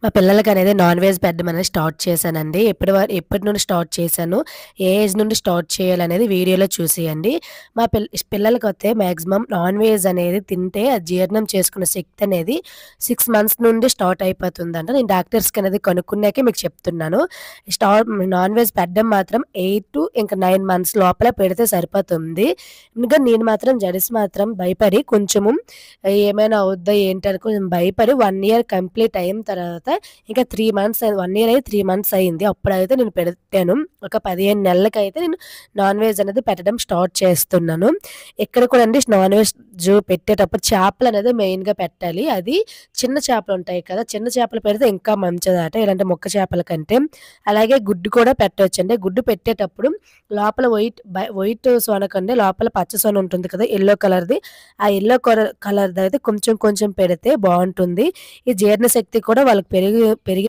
మా పిల్లలకనేది non veg పెట్టడం అనేది స్టార్ట్ చేశానండి. ఎప్పటి నుండి స్టార్ట్ చేశాను, ఏ ఏజ్ నుండి స్టార్ట్ చేయాలనేది వీడియోలో చూసేయండి. మా పిల్లలకైతే మాక్సిమం నాన్ వెజ్ అనేది తింటే అది జీర్ణం చేసుకునే శక్తి అనేది 6 మంత్స్ నుండి స్టార్ట్ అయిపోతుందంట. నేను డాక్టర్స్‌కి అనేది కనుక్కున్నాకే మీకు చెప్తున్నాను. నాన్ వెజ్ పెట్టడం మాత్రం 8 టు ఇంకా 9 మంత్స్ లోపల పెడితే సరిపోతుంది. ఇంకా నేను మాత్రం జెనస్ మాత్రం భయపడి కొంచెము ఏమైనా అవుద్దా ఏంటి అని కొంచెం భయపడి 1 ఇయర్ కంప్లీట్ అయిన తర్వాత ఇంకా 3 మంత్స్ 1 ఇయర్ అయ్యి 3 మంత్స్ అయింది. అప్పుడైతే నేను పెట్టాను. ఒక 15 నెలలకైతే నేను నాన్ వెజ్ అనేది పెట్టడం స్టార్ట్ చేస్తున్నాను. ఇక్కడ కూడా అండి నాన్ వెజ్ పెట్టేటప్పుడు చేపలనేది మెయిన్‌గా పెట్టాలి. అది చిన్న చేపలుంటాయి కదా! చిన్న చేపలు పెడితే ఇంకా మంచిదట. ఇలాంటి మొక్క చేపల కంటే. అలాగే గుడ్డు కూడా పెట్టొచ్చండి. గుడ్డు పెట్టేటప్పుడు లోపల వైట్ సొనకండి లోపల పచ్చ సొన ఉంటుంది కదా! యెల్లో కలర్‌ది. ఆ యెల్లో కలర్‌దయితే కొంచెం కొంచెం పెడితే బావుంటుంది. ఈ జీర్ణశక్తి కూడా వాళ్ళకి పెరిగి